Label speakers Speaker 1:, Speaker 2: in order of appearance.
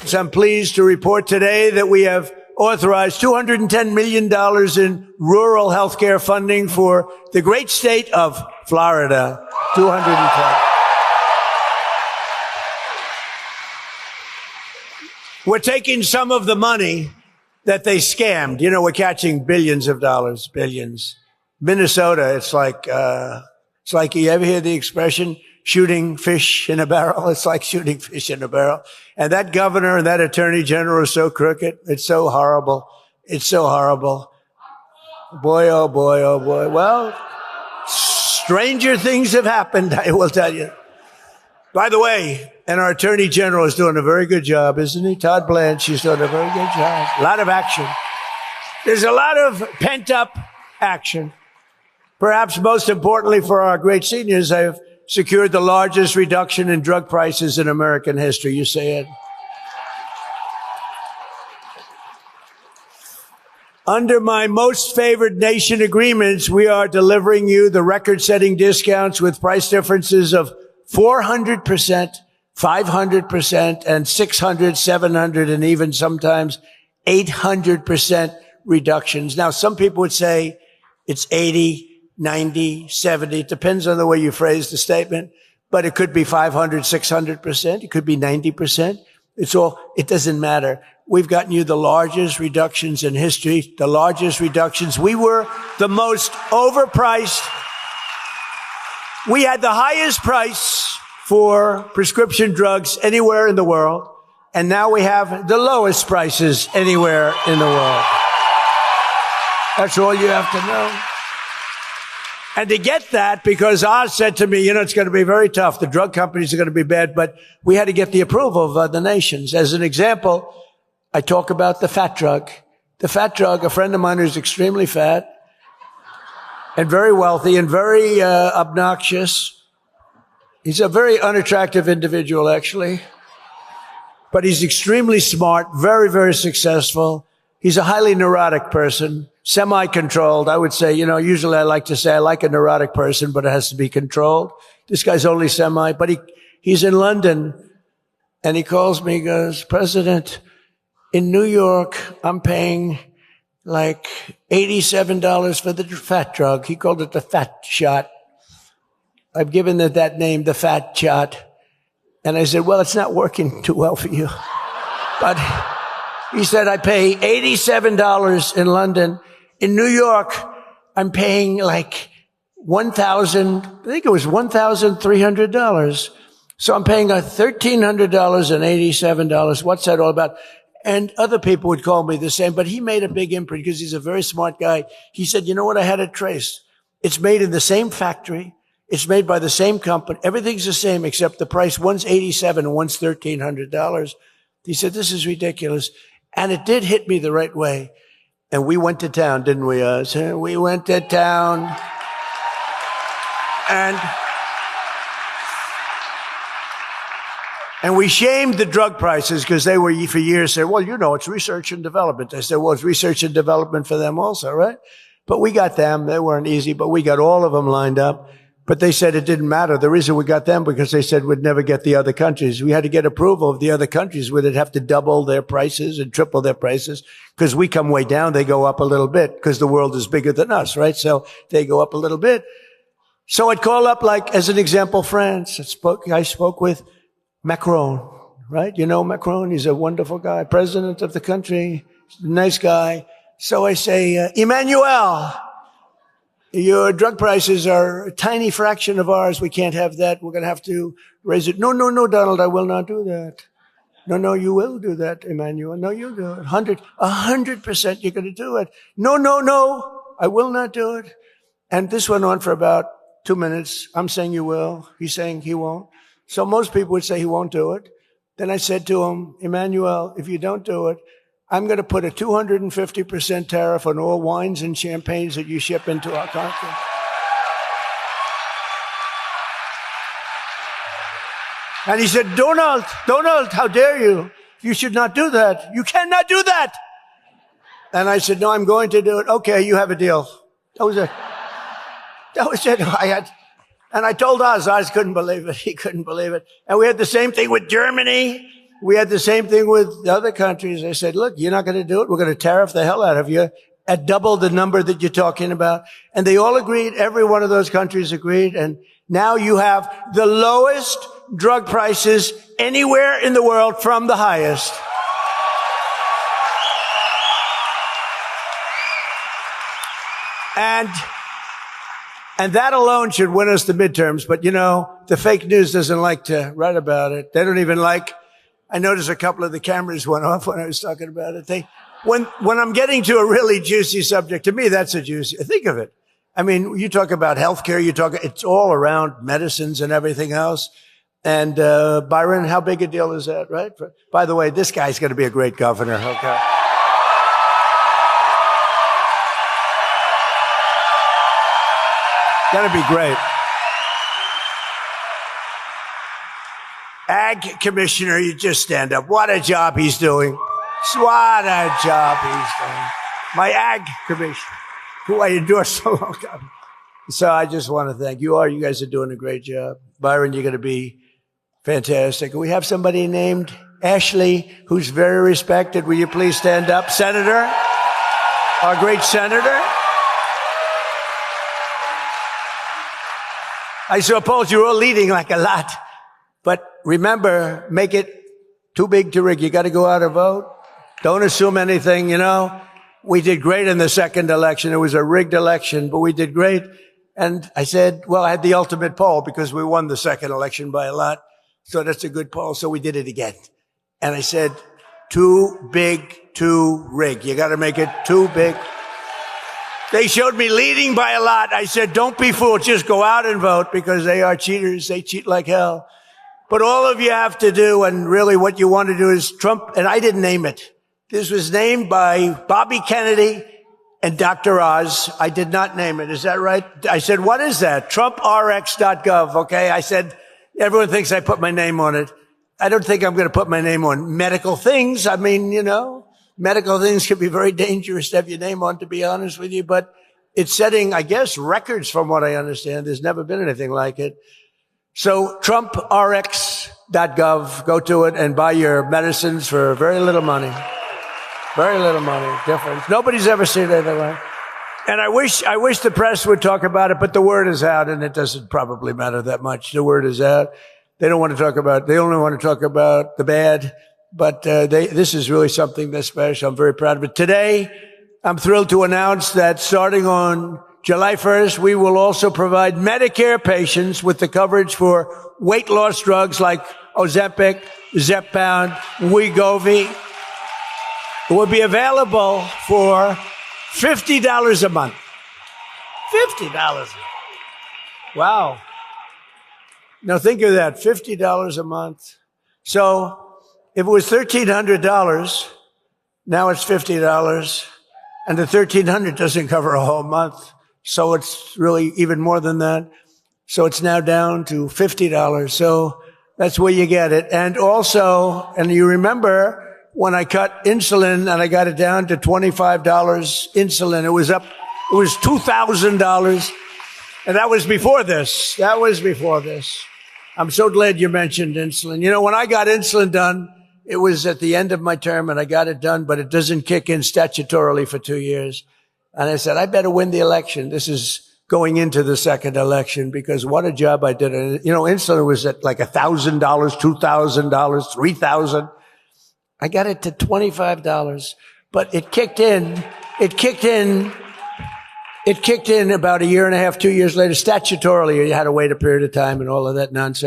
Speaker 1: So I'm pleased to report today that we have authorized $210 million in rural health care funding for the great state of Florida. 210. We're taking some of the money that they scammed. You know, we're catching billions of dollars, billions. Minnesota, it's like you ever hear the expression, shooting fish in a barrel? It's like shooting fish in a barrel. And that governor and that attorney general are so crooked. It's so horrible. It's so horrible. Boy, oh boy, oh boy. Well, stranger things have happened, I will tell you. By the way, and our attorney general is doing a very good job, isn't he? Todd Blanche, he's doing a very good job. A lot of action. There's a lot of pent-up action. Perhaps most importantly for our great seniors, I've secured the largest reduction in drug prices in American history. You say it. Under my most favored nation agreements, we are delivering you the record-setting discounts with price differences of 400%, 500%, and 600, 700, and even sometimes 800% reductions. Now, some people would say it's 80, 90, 70. It depends on the way you phrase the statement, but it could be 500, 600%. It could be 90%. It doesn't matter. We've gotten you the largest reductions in history, the largest reductions. We were the most overpriced. We had the highest price for prescription drugs anywhere in the world, and now we have the lowest prices anywhere in the world. That's all you have to know. And to get that, because Oz said to me, you know, it's going to be very tough. The drug companies are going to be bad, but we had to get the approval of other nations. As an example, I talk about the fat drug. The fat drug, a friend of mine who's extremely fat and very wealthy and very obnoxious. He's a very unattractive individual, actually, but he's extremely smart, very, very successful. He's a highly neurotic person, semi-controlled. I would say, you know, usually I like to say I like a neurotic person, but it has to be controlled. This guy's only semi, but he's in London, and he calls me, he goes, President, in New York, I'm paying like $87 for the fat drug. He called it the fat shot. I've given it that name, the fat shot. And I said, well, it's not working too well for you. But he said, I pay $87 in London. In New York, I'm paying like $1,300. So I'm paying $1,300 and $87. What's that all about? And other people would call me the same, but he made a big imprint because he's a very smart guy. He said, you know what? I had it traced. It's made in the same factory. It's made by the same company. Everything's the same except the price. One's $87 and one's $1,300. He said, this is ridiculous. And it did hit me the right way. And we went to town, didn't we, Oz? We went to town. And we shamed the drug prices because they were for years saying, well, you know, it's research and development. I said, well, it's research and development for them also, right? But we got them. They weren't easy, but we got all of them lined up. But they said it didn't matter. The reason we got them because they said we'd never get the other countries. We had to get approval of the other countries where they'd have to double their prices and triple their prices because we come way down. They go up a little bit because the world is bigger than us, right? So they go up a little bit. So I'd call up, like, as an example, France. I spoke with Macron, right? You know Macron? He's a wonderful guy, president of the country, nice guy. So I say, Emmanuel, your drug prices are a tiny fraction of ours. We can't have that. We're going to have to raise it. No, Donald, I will not do that. No, you will do that, Emmanuel. No, you'll do it. 100% you're going to do it. No, I will not do it. And this went on for about 2 minutes. I'm saying you will. He's saying he won't. So most people would say he won't do it. Then I said to him, Emmanuel, if you don't do it, I'm going to put a 250% tariff on all wines and champagnes that you ship into our country. And he said, Donald, how dare you? You should not do that. You cannot do that. And I said, no, I'm going to do it. Okay, you have a deal. That was it. And I told Oz couldn't believe it. He couldn't believe it. And we had the same thing with Germany. We had the same thing with the other countries. I said, look, you're not going to do it. We're going to tariff the hell out of you at double the number that you're talking about. And they all agreed. Every one of those countries agreed. And now you have the lowest drug prices anywhere in the world from the highest. And that alone should win us the midterms. But, you know, the fake news doesn't like to write about it. They don't even like, I noticed a couple of the cameras went off when I was talking about it. When I'm getting to a really juicy subject, to me, that's a juicy, think of it. I mean, you talk about healthcare, it's all around medicines and everything else. And, Byron, how big a deal is that, right? By the way, this guy's going to be a great governor, okay? Gonna be great. Ag commissioner, you just stand up. What a job he's doing. What a job he's doing. My ag commissioner, who I endorse so long time. So I just want to thank you all. You guys are doing a great job. Byron, you're going to be fantastic. We have somebody named Ashley, who's very respected. Will you please stand up? Senator, our great senator. I suppose you're all leading like a lot. But remember, make it too big to rig. You got to go out and vote. Don't assume anything, you know. We did great in the second election. It was a rigged election, but we did great. And I said, well, I had the ultimate poll because we won the second election by a lot. So that's a good poll. So we did it again. And I said, too big to rig. You got to make it too big. They showed me leading by a lot. I said, don't be fooled. Just go out and vote because they are cheaters. They cheat like hell. But all of you have to do, and really what you want to do is Trump, and I didn't name it. This was named by Bobby Kennedy and Dr. Oz. I did not name it. Is that right? I said, what is that? TrumpRx.gov. Okay. I said, everyone thinks I put my name on it. I don't think I'm going to put my name on medical things. I mean, you know, medical things can be very dangerous to have your name on, to be honest with you, but it's setting, I guess, records from what I understand. There's never been anything like it. So TrumpRx.gov, go to it and buy your medicines for very little money. Very little money difference. Nobody's ever seen it that way. And I wish the press would talk about it, but the word is out and it doesn't probably matter that much. The word is out. They don't want to talk about, they only want to talk about the bad. But this is really something that's special. I'm very proud of it. Today, I'm thrilled to announce that starting on July 1st, we will also provide Medicare patients with the coverage for weight loss drugs like Ozempic, Zepbound, Wegovy. It will be available for $50 a month. $50. Wow. Now think of that, $50 a month. So if it was $1,300, now it's $50, and the $1,300 doesn't cover a whole month. So it's really even more than that. So it's now down to $50. So that's where you get it. And also, and you remember when I cut insulin and I got it down to $25 insulin, it was $2,000. And that was before this. That was before this. I'm so glad you mentioned insulin. You know, when I got insulin done, it was at the end of my term and I got it done, but it doesn't kick in statutorily for 2 years. And I said, I better win the election. This is going into the second election because what a job I did. And, you know, insulin was at like $1,000, $2,000, $3,000. I got it to $25, but it kicked in about a year and a half, 2 years later. Statutorily, you had to wait a period of time and all of that nonsense.